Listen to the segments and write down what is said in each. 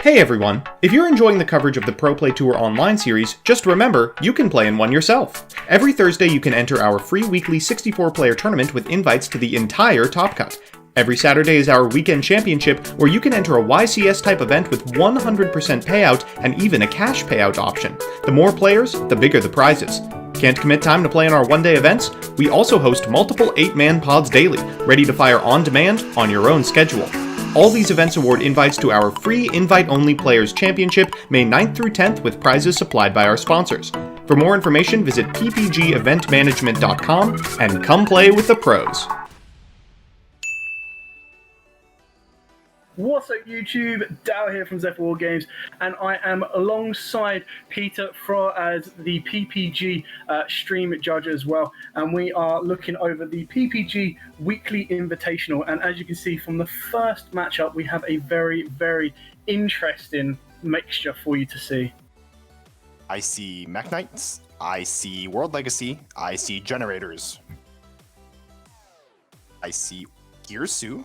Hey everyone! If you're enjoying the coverage of the Pro Play Tour Online series, just remember, you can play in one yourself. Every Thursday you can enter our free weekly 64-player tournament with invites to the entire Top Cut. Every Saturday is our Weekend Championship, where you can enter a YCS-type event with 100% payout and even a cash payout option. The more players, the bigger the prizes. Can't commit time to play in our one-day events? We also host multiple 8-man pods daily, ready to fire on demand on your own schedule. All these events award invites to our free invite-only Players Championship, May 9th through 10th, with prizes supplied by our sponsors. For more information, visit ppgeventmanagement.com and come play with the pros. What's up YouTube, Dow here from Zephyr War Games, and I am alongside Peter Fro as the PPG stream judge as well, and we are looking over the PPG Weekly Invitational, and as you can see from the first matchup, we have a very, very interesting mixture for you to see. I see Mekk-Knights, I see World Legacy, I see Generators, I see YuGiOh.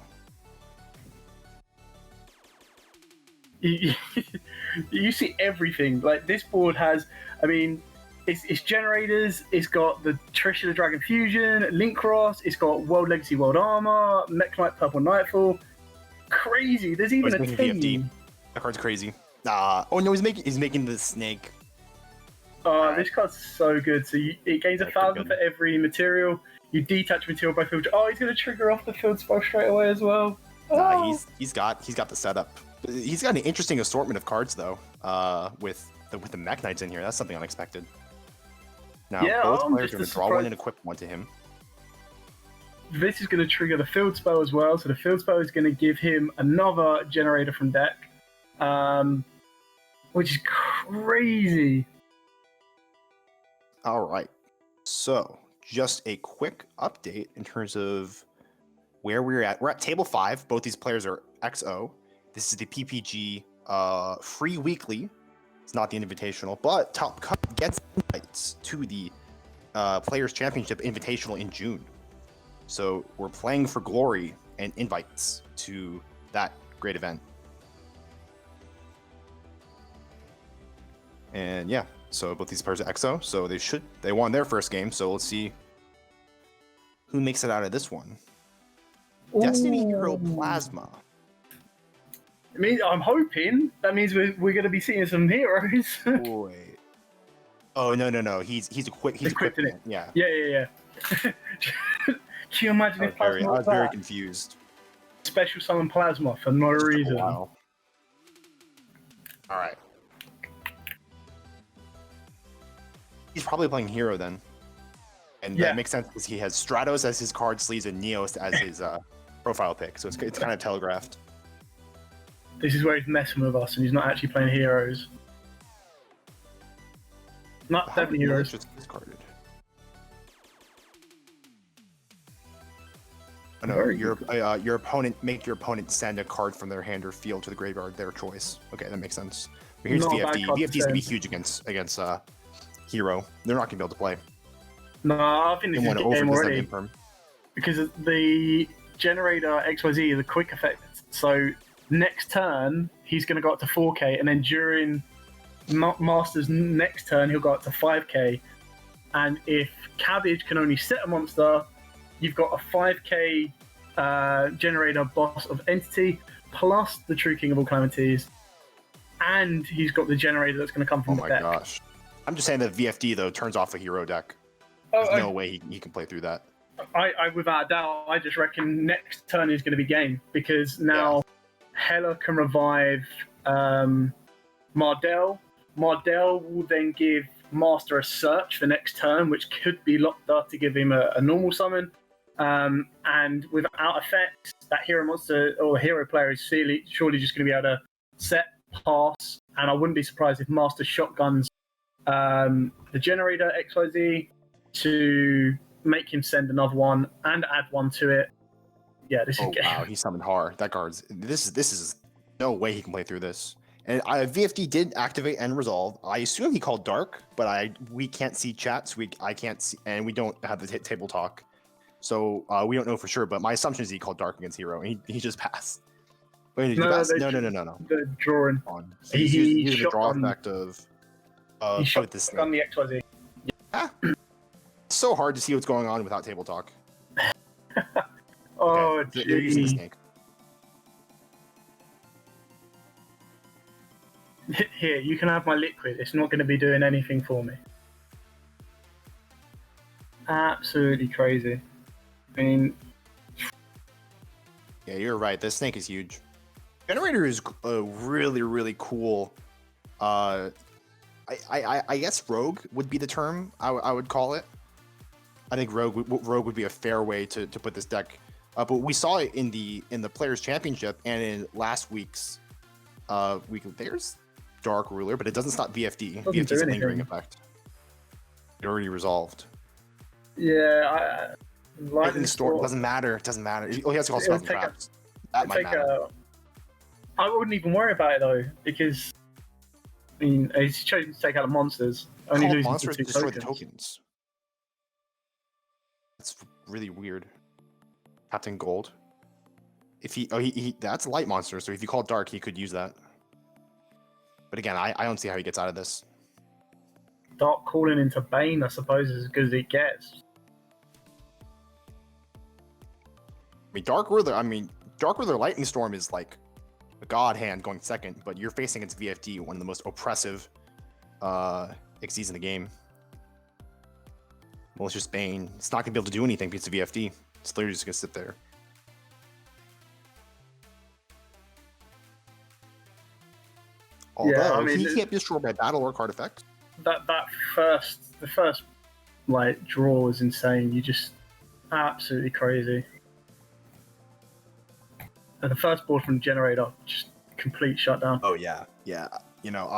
You see everything. Like, this board has, I mean, it's Generators, it's got the Trisha the Dragon Fusion, Link Cross, it's got World Legacy World Armor, Mekk-Knight Purple Nightfall. Crazy. There's even a team. That card's crazy. Oh no, he's making the snake. This card's so good. So it gains 1,000 for every material. You detach material by field. Oh, he's gonna trigger off the field spell straight away as well. He's got the setup. He's got an interesting assortment of cards though. With the Mekk-Knights in here, that's something unexpected. Now both players are going to draw one and equip one to him. This is going to trigger the field spell as well. So the field spell is going to give him another generator from deck, which is crazy. All right. So just a quick update in terms of where we're at. We're at table 5. Both these players are XO. This is the PPG free weekly. It's not the invitational, but Top Cut gets invites to the Players Championship Invitational in June. So we're playing for glory and invites to that great event. And yeah, so both these players are XO, so they won their first game. So let's see who makes it out of this one. Ooh. Destiny Hero Plasma. I mean, I'm hoping that means we're going to be seeing some heroes. Wait. Oh no! He's equipped in it. Yeah. Can you imagine if Plasma I was very confused. Special summon Plasma for no reason. Wow. All right. He's probably playing hero then, and that makes sense because he has Stratos as his card sleeves and Neos as his profile pick. So it's kind of telegraphed. This is where he's messing with us, and he's not actually playing heroes. Not definitely heroes. Just discarded. Oh, no, your opponent make your opponent send a card from their hand or field to the graveyard. Their choice. Okay, that makes sense. But here's VFD. VFD is gonna be huge against hero. They're not gonna be able to play. No, I think this is a game already. Because the generator XYZ is a quick effect, so next turn, he's going to go up to 4k, and then during Master's next turn, he'll go up to 5k. And if Cabbage can only set a monster, you've got a 5k generator boss of entity, plus the True King of all Calamities, and he's got the generator that's going to come from the deck. Oh my gosh. I'm just saying that VFD, though, turns off a hero deck. There's no way he can play through that. I without a doubt, I just reckon next turn is going to be game, because now... Yeah. Hela can revive Mardell. Mardell will then give Master a search for next turn, which could be locked up to give him a normal summon. And without effects, that hero monster or hero player is surely just going to be able to set, pass, and I wouldn't be surprised if Master shotguns the Generator XYZ to make him send another one and add one to it. Yeah, this is game. Wow, he summoned Har. That card's this is no way he can play through this. And VFD did activate and resolve. I assume he called Dark, but we can't see chats. I can't see, and we don't have the table talk, so we don't know for sure. But my assumption is he called Dark against Hero, and he just passed. Wait, No, no. The drawing. He's using the draw shotgun- effect of He shot this on the XYZ. It's so hard to see what's going on without table talk. Oh, okay, they're using the gee. snake. Here, you can have my liquid. It's not going to be doing anything for me. Absolutely crazy. I mean, Yeah, you're right. This snake is huge. Generator is a really, really cool. I guess rogue would be the term I would call it. I think rogue would be a fair way to put this deck. But we saw it in the Players Championship and in last week's weekly. There's Dark Ruler, but it doesn't stop VFD. VFD is a lingering effect. It already resolved. yeah, Lightning Storm doesn't matter. It doesn't matter. Oh, he has to call spells and traps. That might matter. I wouldn't even worry about it though, because I mean, he's chosen to take out the monsters. Only Call losing monsters to to 2 destroy tokens. the tokens. That's really weird. Captain Gold. If he that's light monster, so if you call dark, he could use that. But again, I don't see how he gets out of this. Dark calling into Bane, I suppose, is as good as it gets. I mean, Dark Ruler Lightning Storm is like a god hand going second, but you're facing its VFD, one of the most oppressive XYZs in the game. Malicious Bane. It's not gonna be able to do anything because of VFD. It's literally just gonna sit there. Although he can't be destroyed by battle or card effects. The first like draw was insane. You just absolutely crazy. And the first board from Generator, just complete shutdown. Oh yeah. You know,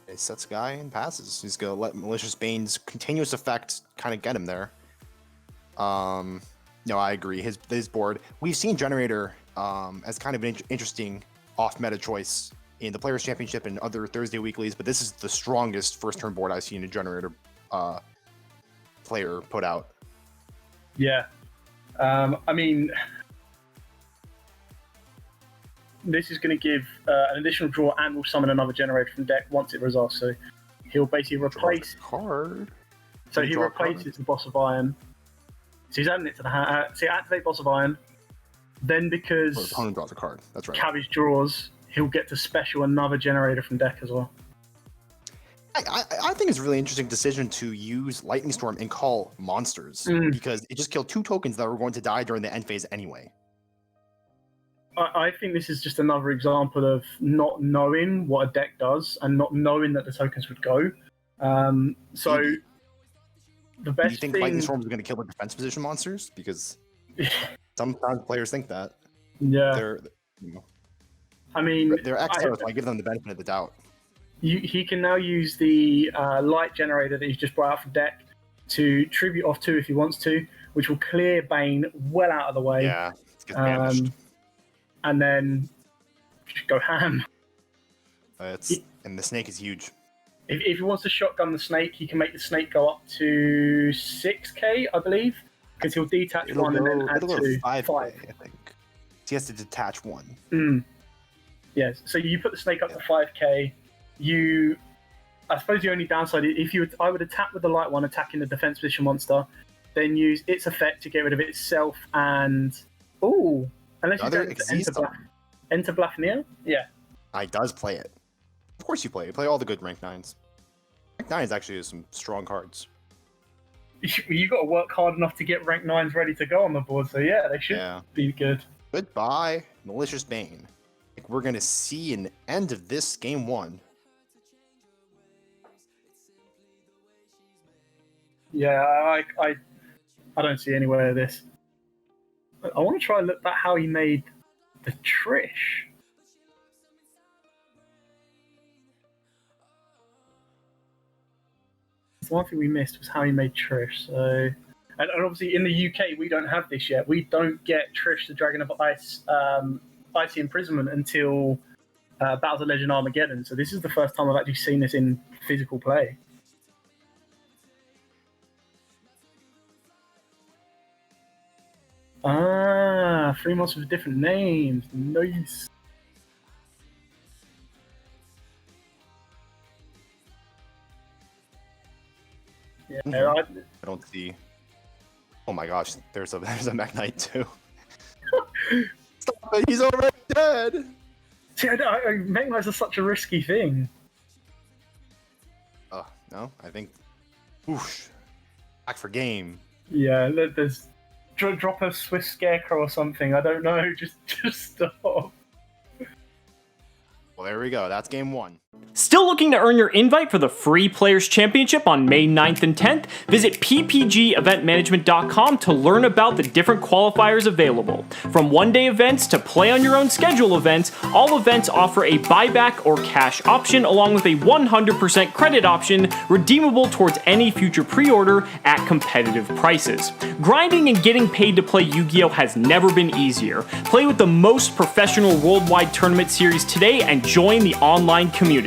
it sets guy and passes. He's gonna let Malicious Bane's continuous effect kind of get him there. No, I agree. His board. We've seen Generator as kind of an interesting off-meta choice in the Players Championship and other Thursday weeklies, but this is the strongest first-turn board I've seen a Generator player put out. Yeah. I mean, this is going to give an additional draw and will summon another Generator from deck once it resolves. So he'll basically replace card. So he replaces the Boss of Iron. So he's adding it to the hand. So activate Boss of Iron. Then because the opponent draws a card. That's right. Cabbage draws, he'll get to special another Generator from deck as well. I think it's a really interesting decision to use Lightning Storm and call monsters because it just killed 2 tokens that were going to die during the end phase anyway. I think this is just another example of not knowing what a deck does and not knowing that the tokens would go. So the best. Do you think thing... Lightning Storm is going to kill the defense position monsters? Because sometimes players think that. Yeah. They're, you know, I mean, they're experts. So I give them the benefit of the doubt. He can now use the light generator that he's just brought out from deck to tribute off 2 if he wants to, which will clear Bane well out of the way. Yeah, it's gets banished. And then just go ham. And the snake is huge. If he wants to shotgun the snake, he can make the snake go up to 6k, I believe, because he'll detach 1 and then add 2. 5k, I think. So he has to detach 1. Yes. So you put the snake up to 5k. I suppose the only downside is I would attack with the light one, attacking the defense position monster, then use its effect to get rid of itself and unless you enter Blafnir. Yeah. I does play it. Of course you play. You play all the good rank 9s. Rank 9s actually has some strong cards. You got to work hard enough to get rank 9s ready to go on the board, so yeah, they should be good. Goodbye, Malicious Bane. We're gonna see an end of this game 1. Yeah, I don't see any way of this. I want to try and look at how he made the Trish. The one thing we missed was how he made Trish. So, and obviously in the UK we don't have this yet. We don't get Trish the Dragon of Ice, Icy Imprisonment until Battles of Legend Armageddon. So this is the first time I've actually seen this in physical play. Ah, 3 months with different names. Nice. Yeah, I don't see. Oh my gosh, there's a Mekk-Knight too. Stop it! He's already dead. See, Mekk-Knights are such a risky thing. Oh no, I think. Whoosh. Back for game. Yeah, there's drop a Swiss Scarecrow or something. I don't know. Just stop. Well, there we go. That's game 1. Still looking to earn your invite for the free Players Championship on May 9th and 10th? Visit ppgeventmanagement.com to learn about the different qualifiers available. From one-day events to play-on-your-own-schedule events, all events offer a buyback or cash option along with a 100% credit option redeemable towards any future pre-order at competitive prices. Grinding and getting paid to play Yu-Gi-Oh! Has never been easier. Play with the most professional worldwide tournament series today and join the online community.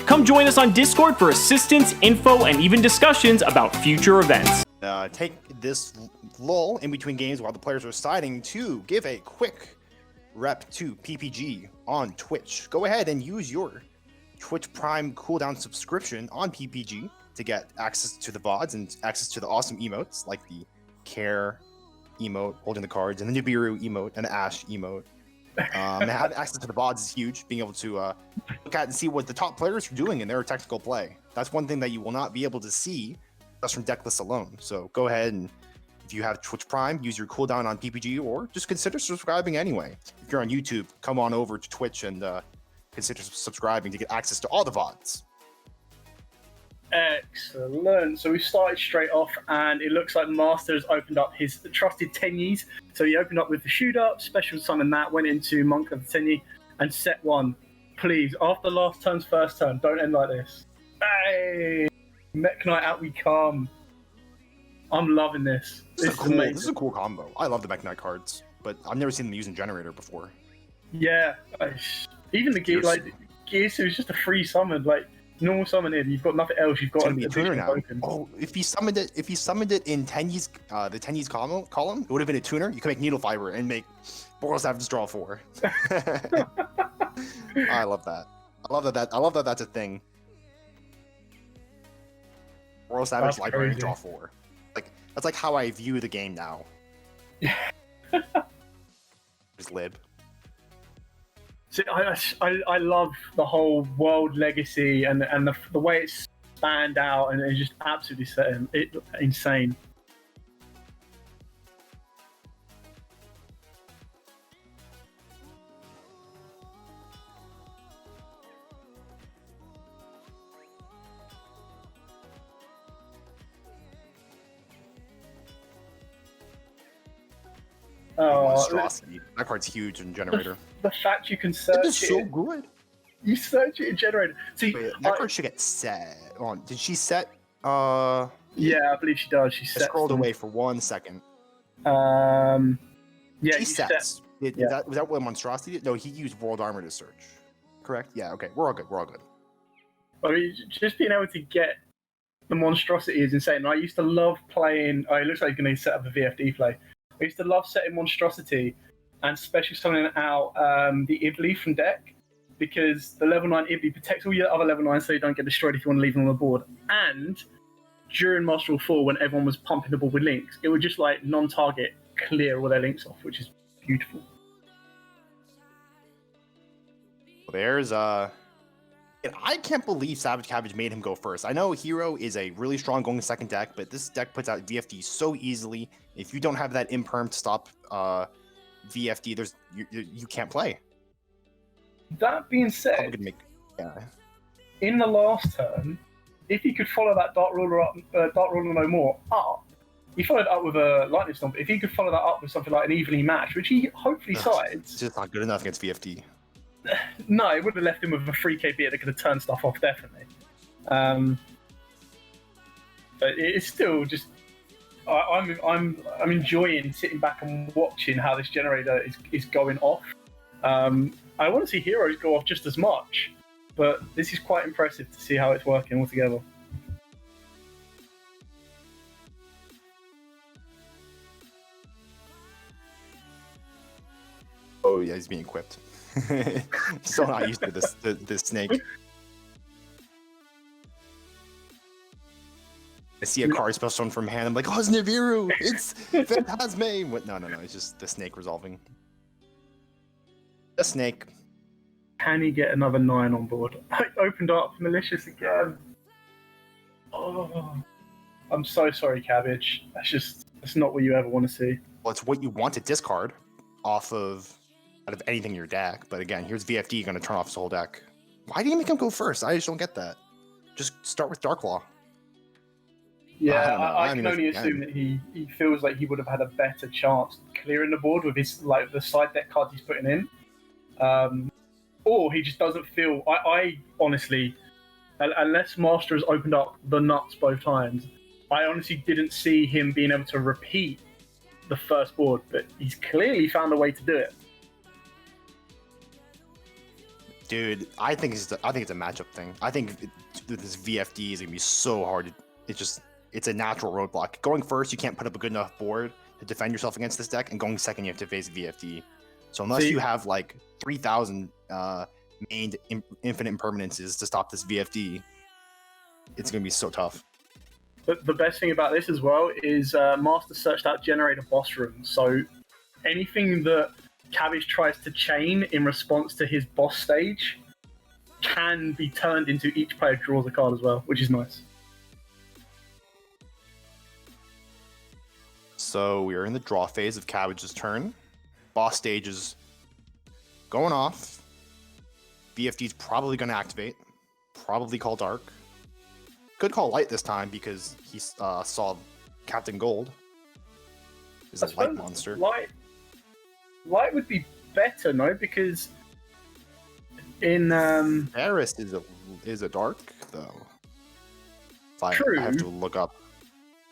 Come join us on Discord for assistance, info, and even discussions about future events. Take this lull in between games while the players are deciding to give a quick rep to PPG on Twitch. Go ahead and use your Twitch Prime cooldown subscription on PPG to get access to the VODs and access to the awesome emotes like the Care emote, holding the cards, and the Nibiru emote, and the Ash emote. And having access to the VODs is huge. Being able to look at and see what the top players are doing in their technical play. That's one thing that you will not be able to see just from deck lists alone. So go ahead and if you have Twitch Prime, use your cooldown on PPG or just consider subscribing anyway. If you're on YouTube, come on over to Twitch and consider subscribing to get access to all the VODs. Excellent. So we started straight off, and it looks like Master has opened up his trusted Tenyis. So he opened up with the shoot up, special summon that, went into Monk of the Tenyi, and set 1. Please, after last turn's first turn, don't end like this. Hey! Mekk-Knight, out we come. I'm loving this. This is a cool combo. I love the Mekk-Knight cards, but I've never seen them using Generator before. Yeah. Even the gear, like, Gears is just a free summon. Like, normal summon in, you've got nothing else. You've got a tuner now. Oh, if he summoned it in Tenyi's, the Tenyi's column, it would have been a tuner. You could make Needle Fiber and make Boros Savage draw 4. I love that. I love that that's a thing. Boros Savage Library and draw 4. Like that's like how I view the game now. Just lib. See, I love the whole world legacy and the way it's spanned out and it's just absolutely insane. Monstrosity. That card's huge in Generator. The fact you can search it. Is so good. You search it in Generator. See, wait, that card should get set. Did she set? Yeah, I believe she does. She scrolled away for 1 second. Yeah, she sets. Was that what Monstrosity did? No, he used World Armor to search. Correct? Yeah, okay. We're all good. I mean, just being able to get the Monstrosity is insane. I used to love playing. Oh, it looks like he's going to set up a VFD play. I used to love setting Monstrosity and special summoning out the Ibli from deck because the level 9 Ibli protects all your other level 9 so you don't get destroyed if you want to leave them on the board. And during Master Rule 4, when everyone was pumping the board with links, it would just like non-target clear all their links off, which is beautiful. There's I can't believe Savage Cabbage made him go first. I know Hero is a really strong going second deck, but this deck puts out VFD so easily. If you don't have that imperm to stop VFD, you can't play. That being said, in the last turn, if he could follow that Dark Ruler No More up, he followed up with a Lightning Stomp. If he could follow that up with something like an evenly match, which he hopefully sides. It's just not good enough against VFD. No, it would have left him with a free KB that could have turned stuff off, definitely. But it's still just I'm enjoying sitting back and watching how this Generator is going off. I want to see Heroes go off just as much, but this is quite impressive to see how it's working all together. Oh yeah, he's being equipped. Still not used to this snake. I see a card spell shown from hand. I'm like, oh, it's Nibiru! It's Phantasme! What? No. It's just the snake resolving. The snake. Can he get another 9 on board? I opened up Malicious again. Oh, I'm so sorry, Cabbage. That's not what you ever want to see. Well, it's what you want to discard out of anything in your deck. But again, here's VFD going to turn off his whole deck. Why do you make him go first? I just don't get that. Just start with Darklaw. Yeah, I can only assume that he feels like he would have had a better chance clearing the board with his the side deck cards he's putting in, or he just doesn't feel. I honestly, unless Master has opened up the nuts both times, I honestly didn't see him being able to repeat the first board, but he's clearly found a way to do it. Dude, I think it's a matchup thing. I think this VFD is gonna be so hard. It's a natural roadblock. Going first, you can't put up a good enough board to defend yourself against this deck, and going second, you have to face VFD. So unless you have like 3,000 mained infinite impermanences to stop this VFD, it's gonna be so tough. But the best thing about this as well is Master searched out Generator boss rooms. So anything that Cabbage tries to chain in response to his boss stage can be turned into each player draws a card as well, which is nice. So we are in the draw phase of Cabbage's turn. Boss stage is going off. VFD's probably going to activate. Probably call Dark. Could call Light this time because he saw Captain Gold. Is a light monster. Light would be better, no? Because in Varus is a Dark though. True. I have to look up.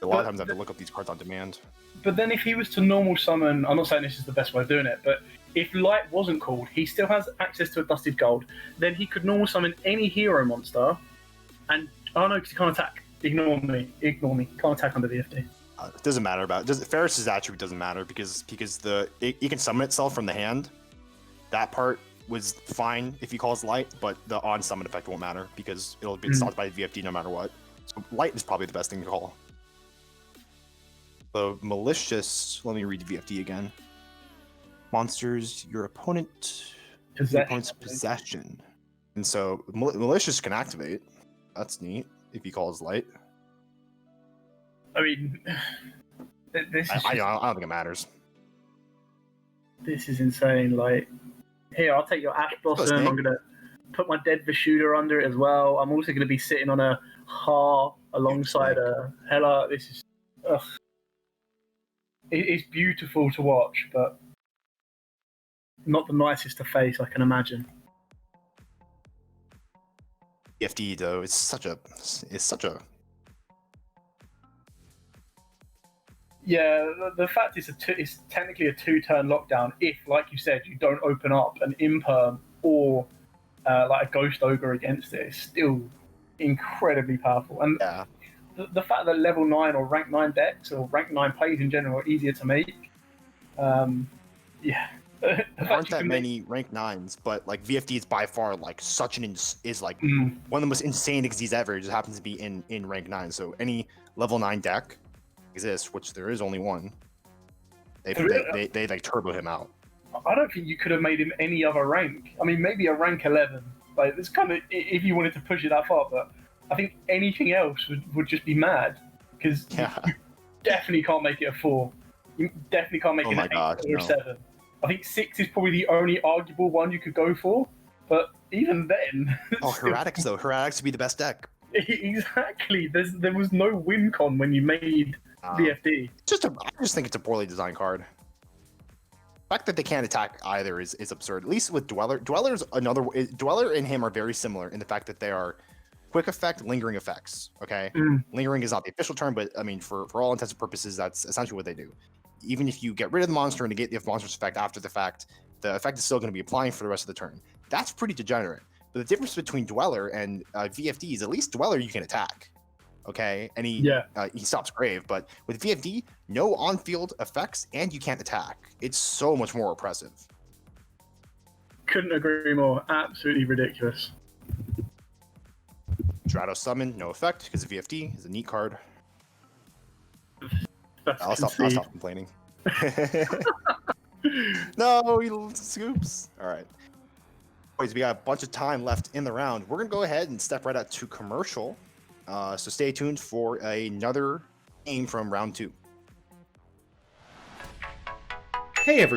A lot of times I have to look up these cards on demand. But then if he was to normal summon, I'm not saying this is the best way of doing it, but if Light wasn't called, he still has access to a Dusted Gold, then he could normal summon any hero monster, and, oh no, because he can't attack. Ignore me. Can't attack under VFD. It doesn't matter about it. Ferris's attribute doesn't matter because it can summon itself from the hand. That part was fine if he calls Light, but the on summon effect won't matter because it'll be stopped by VFD no matter what. So Light is probably the best thing to call. So Malicious, let me read VFD again. Monsters, your opponent's possession. And so Malicious can activate. That's neat if he calls Light. I mean, this is I don't think it matters. This is insane. Like, here, I'll take your Ash Blossom. I'm gonna put my Dead Vishuda under it as well. I'm also gonna be sitting on a Ha alongside a Hela. This is, it's beautiful to watch, but not the nicest to face, I can imagine. VFD though, it's such a. Yeah, the fact is it's technically a 2-turn lockdown if, like you said, you don't open up an Imperm or like a Ghost Ogre against it. It's still incredibly powerful. And yeah. The fact that level 9 or rank 9 decks or rank 9 plays in general are easier to make, yeah. There aren't that many rank 9s, but like VFD is by far like such an one of the most insane XDs ever. It just happens to be in rank 9. So any level 9 deck exists, which there is only one. They like turbo him out. I don't think you could have made him any other rank. I mean, maybe a rank 11. Like this kind of if you wanted to push it that far, but I think anything else would just be mad because you definitely can't make it a 4. You definitely can't make it an 8 or a 7. I think 6 is probably the only arguable one you could go for, but even then... Heretics though. Heretics would be the best deck. Exactly. There was no win con when you made VFD. I just think it's a poorly designed card. The fact that they can't attack either is absurd. At least with Dweller. Dweller and him are very similar in the fact that they are quick effect, lingering effects. Okay? Lingering is not the official term, but I mean, for all intents and purposes, that's essentially what they do. Even if you get rid of the monster and negate the monster's effect after the fact, the effect is still going to be applying for the rest of the turn. That's pretty degenerate. But the difference between Dweller and VFD is at least Dweller you can attack. Okay? And he stops Grave, but with VFD, no on-field effects and you can't attack. It's so much more oppressive. Couldn't agree more. Absolutely ridiculous. Stratos Summon, no effect because VFD is a neat card. I'll stop complaining. No, he scoops. All right. Boys, we got a bunch of time left in the round. We're going to go ahead and step right out to commercial. So stay tuned for another game from round 2. Hey, everyone.